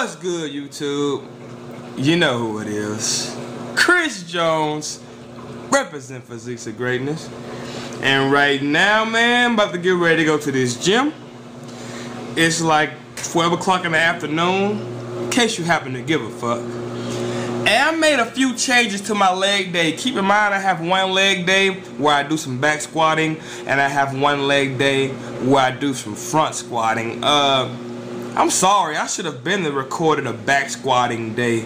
What's good, YouTube? You know who it is. Chris Jones, represent Physiques of Greatness. And right now, man, I'm about to get ready to go to this gym. It's like 12 o'clock in the afternoon, in case you happen to give a fuck. And I made a few changes to my leg day. Keep in mind, I have one leg day where I do some back squatting, and I have one leg day where I do some front squatting. I'm sorry, I should have been recorded a back squatting day.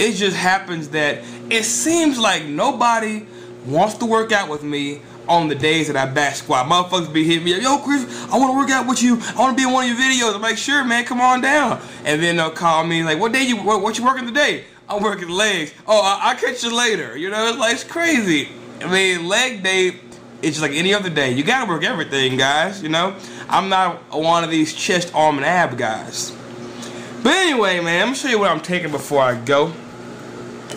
It just happens that it seems like nobody wants to work out with me on the days that I back squat. Motherfuckers be hitting me up, yo Chris, I want to work out with you. I want to be in one of your videos. I'm like, sure man, come on down. And then they'll call me like, what you working today? I'm working legs. Oh, I'll catch you later. You know, it's like, it's crazy. I mean, leg day, it's just like any other day. You gotta work everything, guys, you know? I'm not one of these chest, arm, and ab guys. But anyway, man, I'm gonna show you what I'm taking before I go.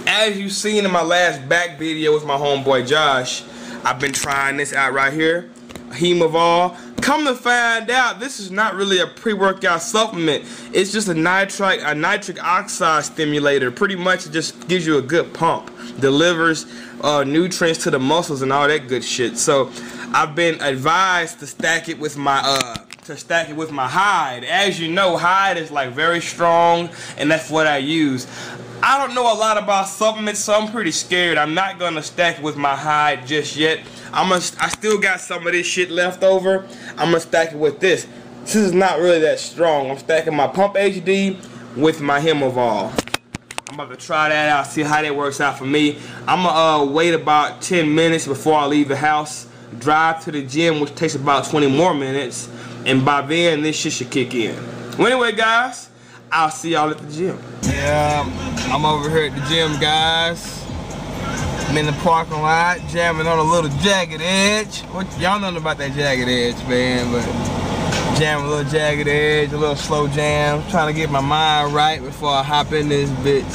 As you seen in my last back video with my homeboy Josh, I've been trying this out right here, Hemovol. Come to find out, this is not really a pre-workout supplement. It's just a nitric oxide stimulator. Pretty much it just gives you a good pump. Delivers nutrients to the muscles and all that good shit. So I've been advised to stack it with my hide. As you know, hide is like very strong, and that's what I use. I don't know a lot about supplements, so I'm pretty scared. I'm not gonna stack it with my hide just yet. I still got some of this shit left over. I'm gonna stack it with this. This is not really that strong. I'm stacking my Pump HD with my Hemovol. I'm about to try that out, see how that works out for me. I'm gonna wait about 10 minutes before I leave the house, drive to the gym, which takes about 20 more minutes, and by then this shit should kick in. Well, anyway, guys, I'll see y'all at the gym. Yeah, I'm over here at the gym, guys. I'm in the parking lot, jamming on a little jagged edge. Y'all know about that jagged edge, man, but jamming a little jagged edge, a little slow jam, trying to get my mind right before I hop in this bitch.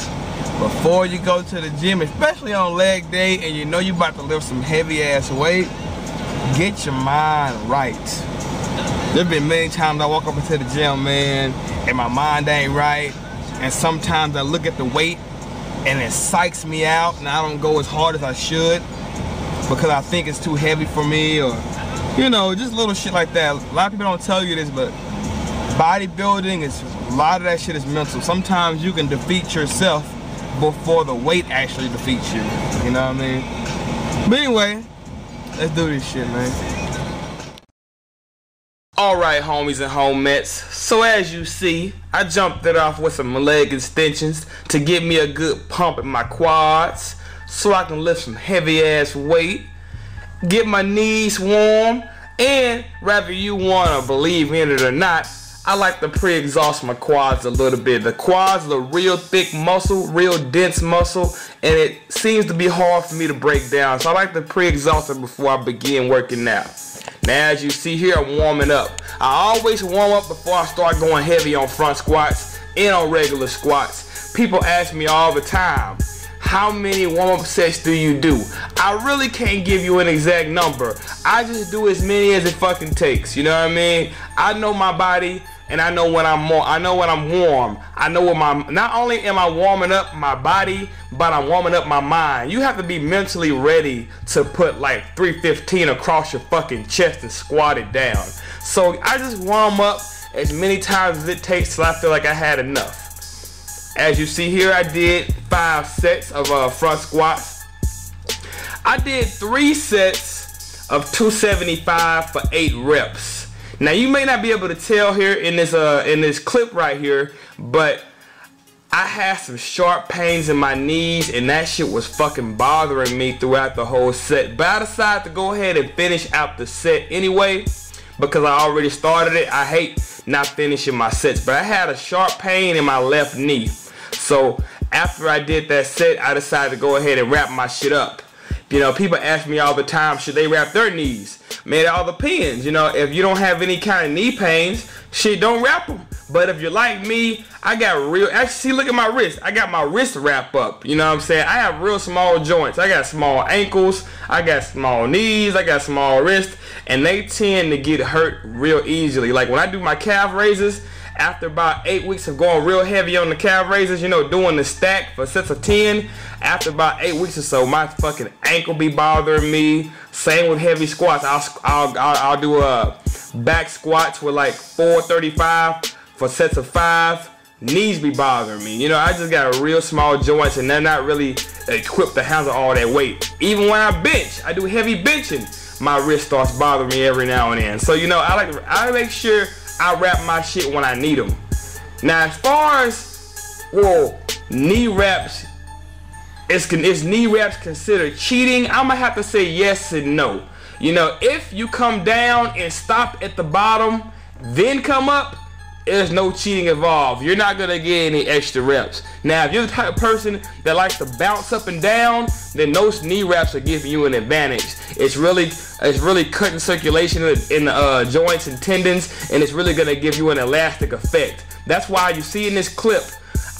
Before you go to the gym, especially on leg day, and you know you about to lift some heavy ass weight, get your mind right. There's been many times I walk up into the gym, man, and my mind ain't right, and sometimes I look at the weight and it psychs me out and I don't go as hard as I should because I think it's too heavy for me, or you know, just little shit like that. A lot of people don't tell you this, but bodybuilding is, a lot of that shit is mental. Sometimes you can defeat yourself before the weight actually defeats you. You know what I mean? But anyway, let's do this shit, man. Alright, homies and homettes, so as you see, I jumped it off with some leg extensions to give me a good pump in my quads so I can lift some heavy ass weight, get my knees warm, and whether you want to believe in it or not, I like to pre-exhaust my quads a little bit. The quads are a real thick muscle, real dense muscle, and it seems to be hard for me to break down, so I like to pre-exhaust it before I begin working out. Now as you see here, I'm warming up. I always warm up before I start going heavy on front squats and on regular squats. People ask me all the time, how many warm-up sets do you do? I really can't give you an exact number. I just do as many as it fucking takes, you know what I mean? I know my body, and I know when I'm warm. I know when not only am I warming up my body, but I'm warming up my mind. You have to be mentally ready to put like 315 across your fucking chest and squat it down. So I just warm up as many times as it takes till I feel like I had enough. As you see here, I did 5 sets of front squats. I did 3 sets of 275 for 8 reps. Now you may not be able to tell here in this clip right here, but I had some sharp pains in my knees and that shit was fucking bothering me throughout the whole set. But I decided to go ahead and finish out the set anyway because I already started it. I hate not finishing my sets, but I had a sharp pain in my left knee. So after I did that set, I decided to go ahead and wrap my shit up. You know, people ask me all the time, should they wrap their knees? Man, it all depends. You know, if you don't have any kind of knee pains, shit, don't wrap them. But if you're like me, I got real, actually, see, look at my wrist. I got my wrist wrap up. You know what I'm saying? I have real small joints. I got small ankles. I got small knees. I got small wrists. And they tend to get hurt real easily. Like when I do my calf raises, After about 8 weeks of going real heavy on the calf raises, you know, doing the stack for sets of 10, after about 8 weeks or so, my fucking ankle be bothering me. Same with heavy squats. I'll do back squats with like 435 for sets of 5. Knees be bothering me. You know, I just got real small joints and they're not really equipped to handle all that weight. Even when I bench, I do heavy benching, my wrist starts bothering me every now and then. So, you know, I make sure I wrap my shit when I need them. Now, as far as, well, knee reps, is knee reps considered cheating? I'm gonna have to say yes and no. You know, if you come down and stop at the bottom, then come up, there's no cheating involved. You're not gonna get any extra reps. Now, if you're the type of person that likes to bounce up and down, then those knee reps are giving you an advantage. It's really cutting circulation in the joints and tendons, and it's really gonna give you an elastic effect. That's why you see in this clip,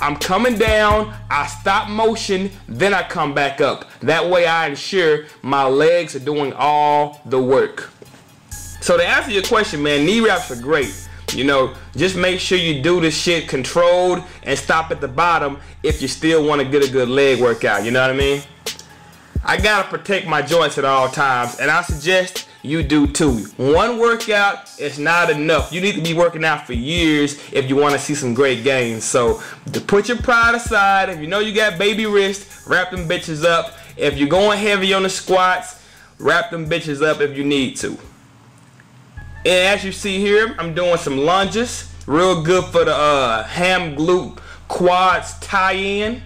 I'm coming down, I stop motion, then I come back up. That way I ensure my legs are doing all the work. So to answer your question, man, knee reps are great. You know, just make sure you do this shit controlled and stop at the bottom if you still want to get a good leg workout. You know what I mean? I gotta protect my joints at all times, and I suggest you do too. One workout is not enough. You need to be working out for years if you want to see some great gains. So to put your pride aside, if you know you got baby wrist, wrap them bitches up. If you're going heavy on the squats, wrap them bitches up if you need to. And as you see here, I'm doing some lunges. Real good for the ham, glute, quads tie-in.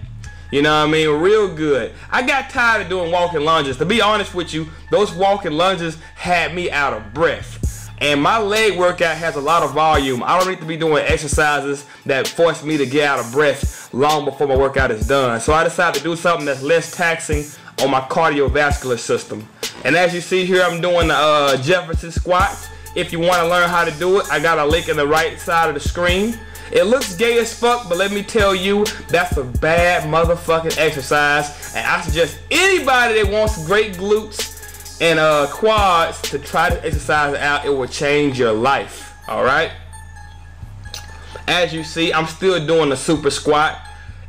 You know what I mean? Real good. I got tired of doing walking lunges. To be honest with you, those walking lunges had me out of breath. And my leg workout has a lot of volume. I don't need to be doing exercises that force me to get out of breath long before my workout is done. So I decided to do something that's less taxing on my cardiovascular system. And as you see here, I'm doing the Jefferson squats. If you want to learn how to do it, I got a link in the right side of the screen. It looks gay as fuck, but let me tell you, that's a bad motherfucking exercise. And I suggest anybody that wants great glutes and quads to try to exercise it out. It will change your life. Alright? As you see, I'm still doing the super squat.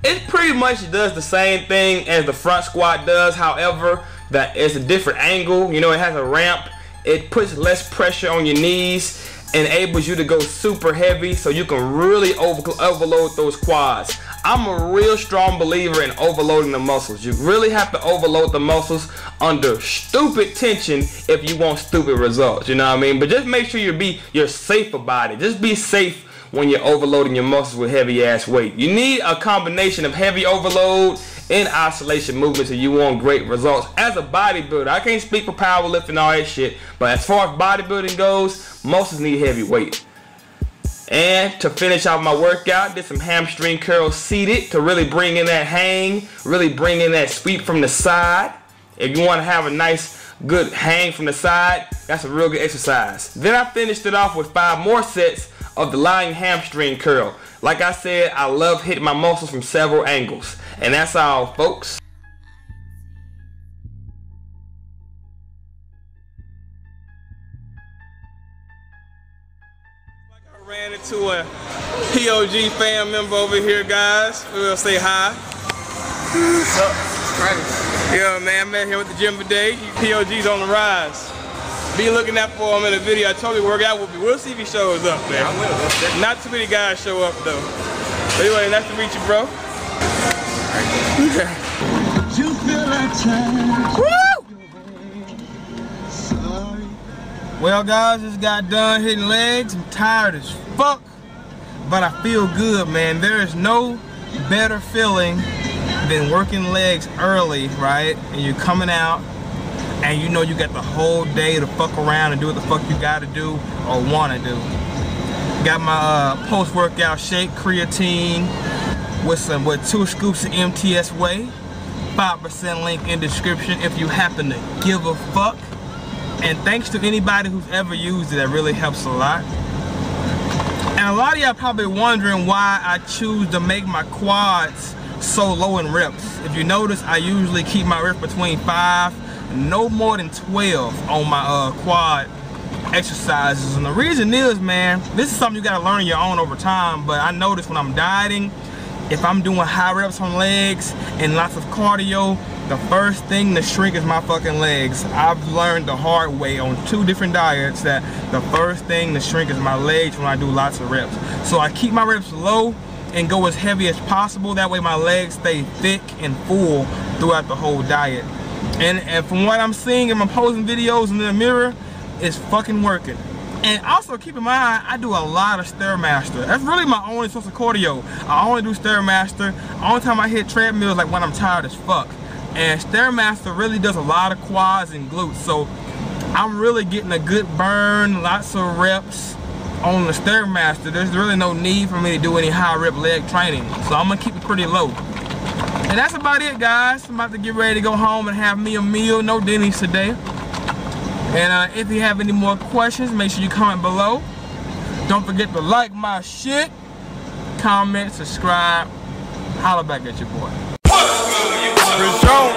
It pretty much does the same thing as the front squat does. However, that is a different angle. You know, it has a ramp. It puts less pressure on your knees, enables you to go super heavy so you can really overload those quads. I'm a real strong believer in overloading the muscles. You really have to overload the muscles under stupid tension if you want stupid results, you know what I mean? But just make sure you're safe about it. Just be safe when you're overloading your muscles with heavy ass weight. You need a combination of heavy overload and isolation movements if you want great results. As a bodybuilder, I can't speak for powerlifting and all that shit, but as far as bodybuilding goes, most need heavy weight. And to finish off my workout, did some hamstring curls seated to really bring in that hang, really bring in that sweep from the side. If you want to have a nice, good hang from the side, that's a real good exercise. Then I finished it off with 5 more sets of the lying hamstring curl. Like I said, I love hitting my muscles from several angles. And that's all, folks. I ran into a POG fam member over here, guys. We'll say hi. What's up? It's crazy. Yeah, man, I met him at the gym today. POG's on the rise. Be looking out for him in the video. I told you work out with me. We'll see if he shows up, man. I will. Not too many guys show up though. But anyway, nice to meet you, bro. Woo! Well, guys, just got done hitting legs. I'm tired as fuck, but I feel good, man. There is no better feeling than working legs early, right? And you're coming out, and you know you got the whole day to fuck around and do what the fuck you gotta do or wanna do. Got my post-workout shake, creatine, with 2 scoops of MTS whey. 5% link in description if you happen to give a fuck. And thanks to anybody who's ever used it, that really helps a lot. And a lot of y'all probably wondering why I choose to make my quads so low in reps. If you notice, I usually keep my reps between 5, no more than 12 on my quad exercises. And the reason is, man, this is something you gotta learn on your own over time, but I notice when I'm dieting, if I'm doing high reps on legs and lots of cardio, the first thing to shrink is my fucking legs. I've learned the hard way on 2 different diets that the first thing to shrink is my legs when I do lots of reps. So I keep my reps low and go as heavy as possible. That way my legs stay thick and full throughout the whole diet. And from what I'm seeing in my posing videos in the mirror, it's fucking working. And also keep in mind, I do a lot of Stairmaster. That's really my only source of cardio. I only do Stairmaster. The only time I hit treadmill is like when I'm tired as fuck. And Stairmaster really does a lot of quads and glutes. So I'm really getting a good burn, lots of reps on the Stairmaster. There's really no need for me to do any high rep leg training. So I'm gonna keep it pretty low. And that's about it, guys. I'm about to get ready to go home and have me a meal. No Denny's today. And if you have any more questions, make sure you comment below. Don't forget to like my shit, comment, subscribe, holla back at your boy. Chris Jones.